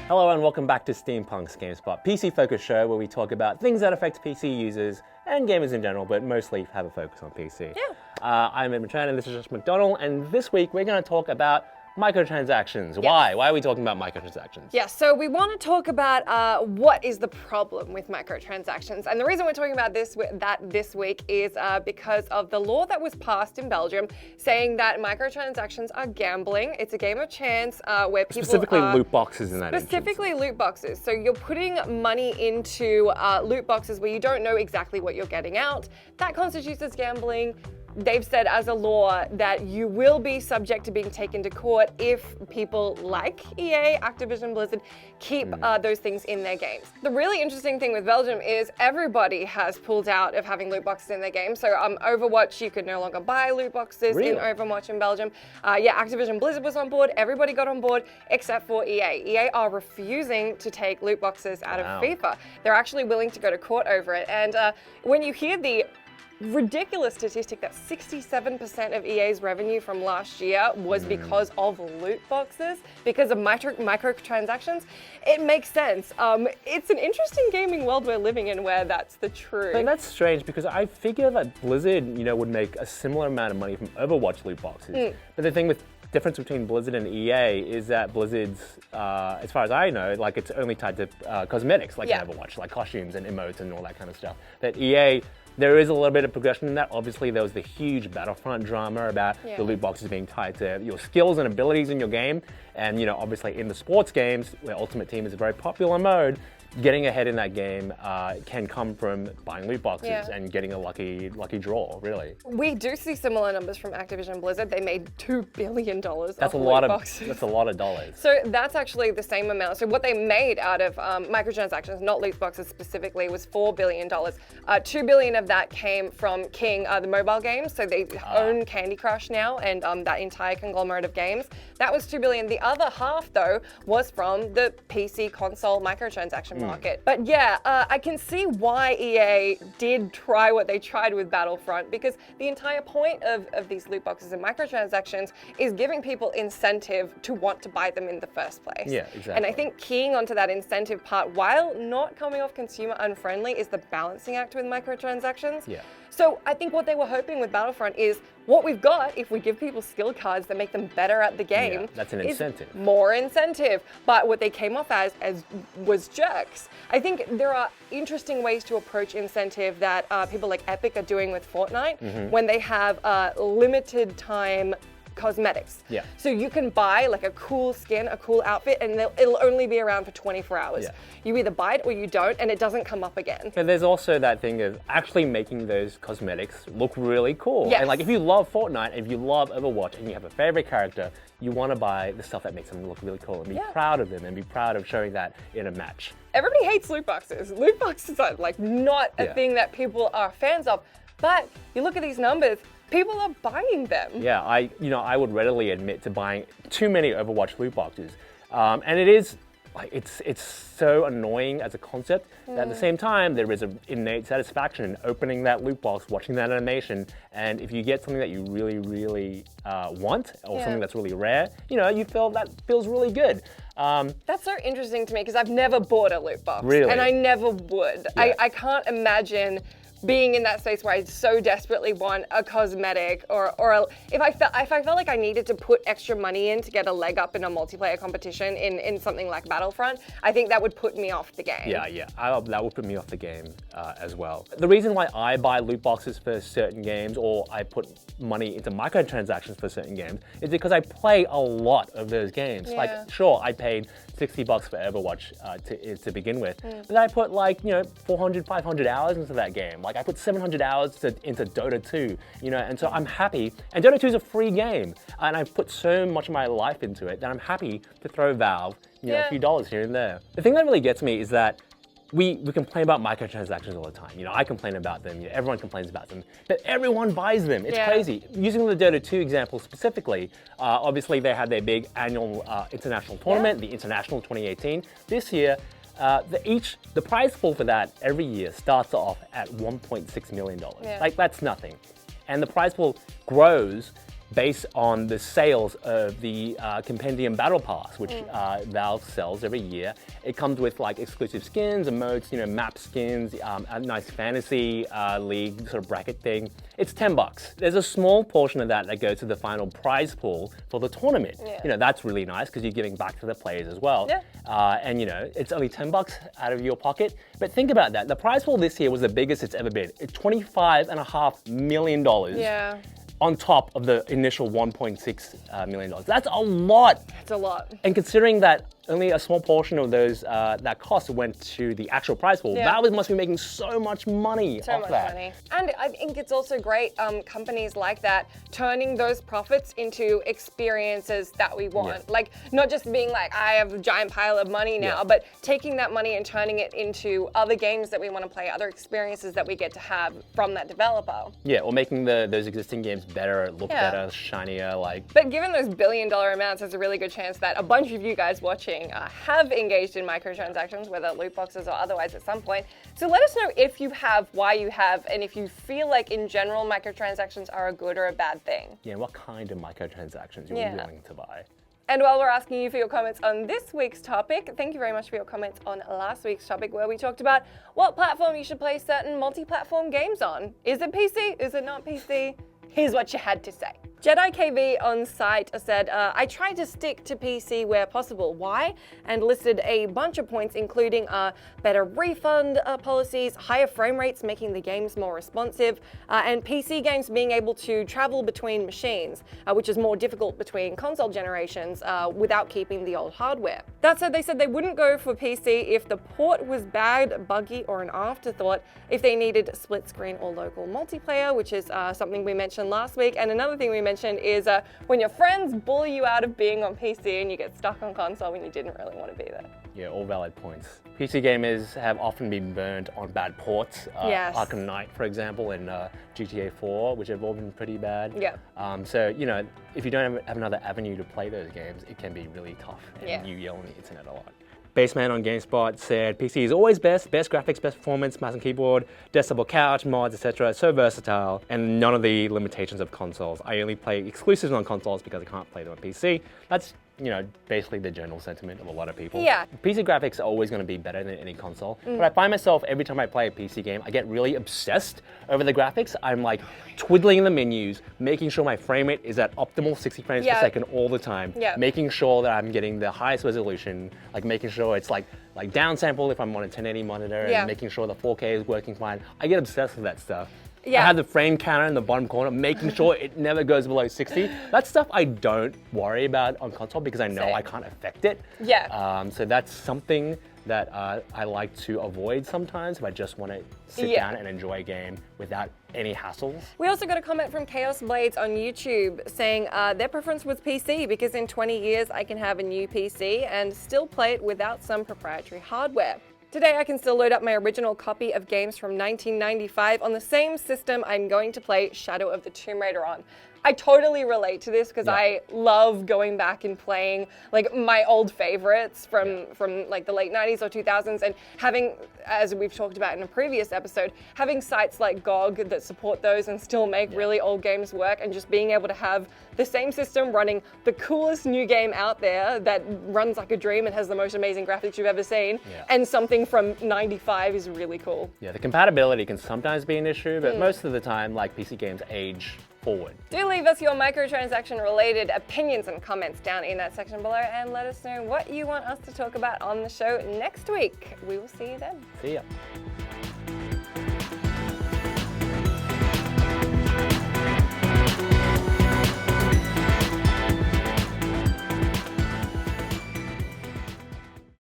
Hello and welcome back to Steampunk's GameSpot, PC-focused show where we talk about things that affect PC users and gamers in general, but mostly have a focus on PC. Yeah. I'm Ed Matran and this is Josh McDonald, and this week we're going to talk about microtransactions. Yes. Why? Why are we talking about microtransactions? Yeah, so we want to talk about what is the problem with microtransactions. And the reason we're talking about this week is because of the law that was passed in Belgium saying that microtransactions are gambling. It's a game of chance where people Specifically loot boxes in that Specifically instance. loot boxes. So you're putting money into loot boxes where you don't know exactly what you're getting out. That constitutes as gambling. They've said as a law that you will be subject to being taken to court if people like EA, Activision Blizzard, keep those things in their games. The really interesting thing with Belgium is everybody has pulled out of having loot boxes in their games. So Overwatch, you could no longer buy loot boxes in Overwatch in Belgium. Activision Blizzard was on board. Everybody got on board except for EA. EA are refusing to take loot boxes out of FIFA. They're actually willing to go to court over it. And when you hear the ridiculous statistic that 67% of EA's revenue from last year was because of loot boxes, because of microtransactions, it makes sense. It's an interesting gaming world we're living in where that's the truth. But that's strange because I figure that Blizzard, would make a similar amount of money from Overwatch loot boxes. But the thing with difference between Blizzard and EA is that Blizzard's, as far as I know, like it's only tied to cosmetics, like in Overwatch, like costumes and emotes and all that kind of stuff. That EA, there is a little bit of progression in that. Obviously, there was the huge Battlefront drama about the loot boxes being tied to your skills and abilities in your game. And, obviously in the sports games, where Ultimate Team is a very popular mode, getting ahead in that game can come from buying loot boxes and getting a lucky draw, really. We do see similar numbers from Activision Blizzard. They made $2 billion That's a loot lot of boxes. That's a lot of dollars. So that's actually the same amount. So what they made out of microtransactions, not loot boxes specifically, was $4 billion. $2 billion of that came from King, the mobile games. So they own Candy Crush now and that entire conglomerate of games. That was $2 billion. The other half, though, was from the PC console microtransaction market. But yeah, I can see why EA did try what they tried with Battlefront, because the entire point of these loot boxes and microtransactions is giving people incentive to want to buy them in the first place. Yeah, exactly. And I think keying onto that incentive part, while not coming off consumer unfriendly, is the balancing act with microtransactions. Yeah. So I think what they were hoping with Battlefront is what we've got, if we give people skill cards that make them better at the game, that's an is incentive. more incentive. But what they came off as was jerks. I think there are interesting ways to approach incentive that people like Epic are doing with Fortnite when they have limited time cosmetics. Yeah. So you can buy like a cool skin, a cool outfit, and it'll only be around for 24 hours. Yeah. You either buy it or you don't, and it doesn't come up again. But there's also that thing of actually making those cosmetics look really cool. Yes. And like if you love Fortnite, if you love Overwatch, and you have a favorite character, you want to buy the stuff that makes them look really cool and be proud of them and be proud of showing that in a match. Everybody hates loot boxes. Loot boxes are like not a thing that people are fans of. But you look at these numbers, people are buying them. Yeah, I would readily admit to buying too many Overwatch loot boxes, and it is like it's so annoying as a concept. That at the same time, there is an innate satisfaction in opening that loot box, watching that animation, and if you get something that you really, really want, or something that's really rare, you feel that feels really good. That's so interesting to me because I've never bought a loot box. Really? And I never would. Yeah. I can't imagine being in that space where I so desperately want a cosmetic if I felt like I needed to put extra money in to get a leg up in a multiplayer competition in something like Battlefront, I think that would put me off the game. Yeah, that would put me off the game as well. The reason why I buy loot boxes for certain games or I put money into microtransactions for certain games is because I play a lot of those games. Yeah. Like, sure, I paid $60 for Overwatch to begin with, but I put 400, 500 hours into that game. Like I put 700 hours into Dota 2, and so I'm happy. And Dota 2 is a free game, and I've put so much of my life into it that I'm happy to throw Valve, a few dollars here and there. The thing that really gets me is that we complain about microtransactions all the time. I complain about them. Everyone complains about them, but everyone buys them. It's crazy. Using the Dota 2 example specifically, obviously they had their big annual international tournament, the International 2018. This year, the prize pool for that every year starts off at $1.6 million. Yeah. Like that's nothing. And the prize pool grows based on the sales of the Compendium Battle Pass, which Valve sells every year. It comes with like exclusive skins, emotes, map skins, a nice fantasy league sort of bracket thing. It's $10. There's a small portion of that goes to the final prize pool for the tournament. Yeah. That's really nice because you're giving back to the players as well. Yeah. And it's only $10 out of your pocket. But think about that. The prize pool this year was the biggest it's ever been. It's $25.5 million. Yeah. On top of the initial $1.6 million. That's a lot. It's a lot. And considering that only a small portion of those that cost went to the actual prize pool, Valve must be making so much money off that. Money. And I think it's also great companies like that turning those profits into experiences that we want. Yeah. Like not just being like, I have a giant pile of money now, but taking that money and turning it into other games that we want to play, other experiences that we get to have from that developer. Yeah, or making those existing games better, look better, shinier, But given those billion-dollar amounts, there's a really good chance that a bunch of you guys watching have engaged in microtransactions, whether loot boxes or otherwise at some point. So let us know if you have, why you have, and if you feel like in general microtransactions are a good or a bad thing. Yeah, what kind of microtransactions you're willing to buy. And while we're asking you for your comments on this week's topic, thank you very much for your comments on last week's topic where we talked about what platform you should play certain multi-platform games on. Is it PC? Is it not PC? Here's what you had to say. Jedi KV on site said, I try to stick to PC where possible. Why? And listed a bunch of points, including better refund policies, higher frame rates, making the games more responsive, and PC games being able to travel between machines, which is more difficult between console generations without keeping the old hardware. That said, they said they wouldn't go for PC if the port was bad, buggy, or an afterthought, if they needed split screen or local multiplayer, which is something we mentioned last week. And another thing we mentioned is when your friends bully you out of being on PC and you get stuck on console when you didn't really want to be there. Yeah, all valid points. PC gamers have often been burned on bad ports. Arkham Knight, for example, and GTA 4, which have all been pretty bad. Yeah. So, if you don't have another avenue to play those games, it can be really tough. And you yell on the internet a lot. Baseman on GameSpot said, PC is always best graphics, best performance, mouse and keyboard, desktop couch, mods, etc. So versatile, and none of the limitations of consoles. I only play exclusives on consoles because I can't play them on PC. That's, basically the general sentiment of a lot of people. Yeah. PC graphics are always going to be better than any console, but I find myself every time I play a PC game, I get really obsessed over the graphics. I'm like twiddling the menus, making sure my frame rate is at optimal 60 frames per second all the time, making sure that I'm getting the highest resolution, like making sure it's like downsample if I'm on a 1080 monitor, and making sure the 4K is working fine. I get obsessed with that stuff. I have the frame counter in the bottom corner, making sure it never goes below 60. That's stuff I don't worry about on console because I know I can't affect it. So that's something that I like to avoid sometimes if I just want to sit down and enjoy a game without any hassles. We also got a comment from Chaos Blades on YouTube saying their preference was PC because in 20 years I can have a new PC and still play it without some proprietary hardware. Today I can still load up my original copy of games from 1995 on the same system I'm going to play Shadow of the Tomb Raider on. I totally relate to this because I love going back and playing like my old favorites from like the late 90s or 2000s, and having, as we've talked about in a previous episode, having sites like GOG that support those and still make really old games work, and just being able to have the same system running the coolest new game out there that runs like a dream and has the most amazing graphics you've ever seen, and something from 95 is really cool. Yeah, the compatibility can sometimes be an issue, but most of the time, like, PC games age forward. Do leave us your microtransaction related opinions and comments down in that section below, and let us know what you want us to talk about on the show next week. We will see you then. See ya.